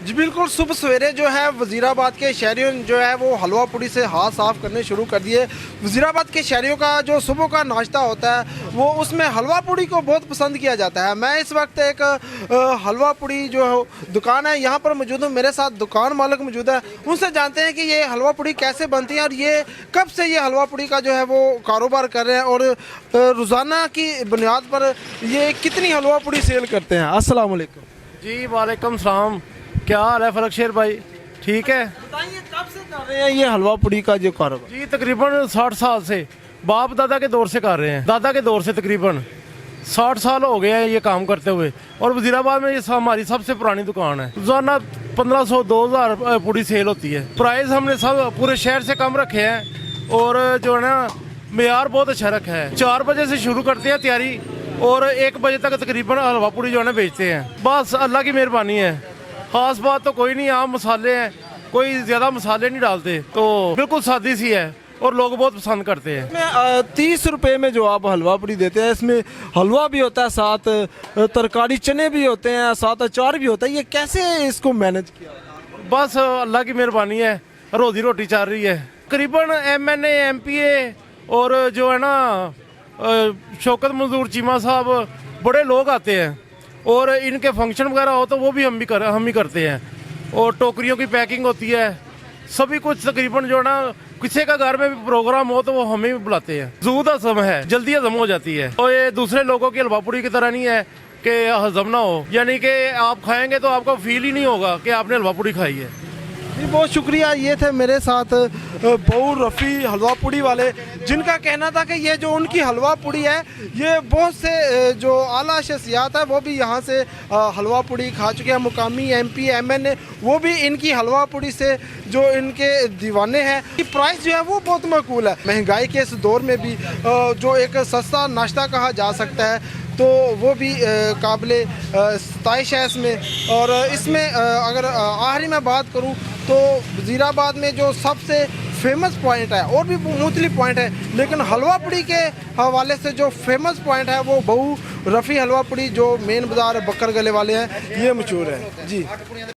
जी बिल्कुल, सुबह सवेरे जो है वज़ीराबाद के शहरियों ने जो है वो हलवा पूड़ी से हाथ साफ़ करने शुरू कर दिए। वज़ीराबाद के शहरियों का जो सुबह का नाश्ता होता है वो उसमें हलवा पूड़ी को बहुत पसंद किया जाता है। मैं इस वक्त एक हलवा पूड़ी जो दुकान है यहाँ पर मौजूद हूँ। मेरे साथ दुकान मालिक मौजूद है, उनसे जानते हैं कि ये हलवा पूड़ी कैसे बनती है और ये कब से ये हलवा पूड़ी का जो है वो कारोबार कर रहे हैं और रोज़ाना की बुनियाद पर ये कितनी हलवा पूड़ी सेल करते हैं। अस्सलाम वालेकुम। जी वालेकुम सलाम। क्या हाल है फलक शेर भाई, ठीक है? बताइए कब से कर रहे हैं ये हलवा पूड़ी का जो कारोबार? जी तकरीबन 60 साल से, बाप दादा के दौर से कर रहे हैं। दादा के दौर से तकरीबन 60 साल हो गए हैं ये काम करते हुए। और वजीराबाद में ये हमारी सबसे पुरानी दुकान है। रोजाना 1500-2000 पूड़ी सेल होती है। प्राइस हमने सब पूरे शहर से कम रखे हैं और जो है ना मेयार बहुत अच्छा रखा है। 4 बजे से शुरू करते हैं तैयारी और 1 बजे तक तकरीबन हलवा पूड़ी जो है ना बेचते हैं। बस अल्लाह की मेहरबानी है, खास बात तो कोई नहीं। आम मसाले हैं, कोई ज़्यादा मसाले नहीं डालते, तो बिल्कुल सादी सी है और लोग बहुत पसंद करते हैं। इसमें 30 रुपए में जो आप हलवा पूड़ी देते हैं इसमें हलवा भी होता है, साथ तरकारी चने भी होते हैं, साथ अचार भी होता है। ये कैसे इसको मैनेज किया? बस अल्लाह की मेहरबानी है, रोजी रोटी चल रही है। करीबन MNA MPA और जो है ना शौकत मंजूर चीमा साहब, बड़े लोग आते हैं और इनके फंक्शन वगैरह हो तो वो भी हम ही करते हैं। और टोकरियों की पैकिंग होती है, सभी कुछ तकरीबन जो है ना किसी का घर में भी प्रोग्राम हो तो वो हमें भी बुलाते हैं। जूद हजम है, जल्दी हजम हो जाती है और ये दूसरे लोगों की हलवा पूड़ी की तरह नहीं है कि हजम ना हो, यानी कि आप खाएंगे तो आपको फील ही नहीं होगा कि आपने हलवा पूड़ी खाई है। जी बहुत शुक्रिया। ये थे मेरे साथ बहू रफ़ी हलवा पूड़ी वाले, जिनका कहना था कि ये जो उनकी हलवा पूड़ी है ये बहुत से जो आला शख्सियात है वो भी यहाँ से हलवा पूड़ी खा चुके हैं। मुकामी MP MNA वो भी इनकी हलवा पूड़ी से जो इनके दीवाने हैं। कि प्राइस जो है वो बहुत माकूल है। महंगाई के इस दौर में भी जो एक सस्ता नाश्ता कहा जा सकता है तो वो भी काबिले सताइश है इसमें। और इसमें अगर आखिरी में बात करूँ तो वज़ीराबाद में जो सबसे फेमस पॉइंट है, और भी मुख्तलिफ पॉइंट है, लेकिन हलवा पूड़ी के हवाले से जो फेमस पॉइंट है वो बहू रफ़ी हलवा पूड़ी जो मेन बाज़ार बकर गले वाले हैं, ये मशहूर है। जी।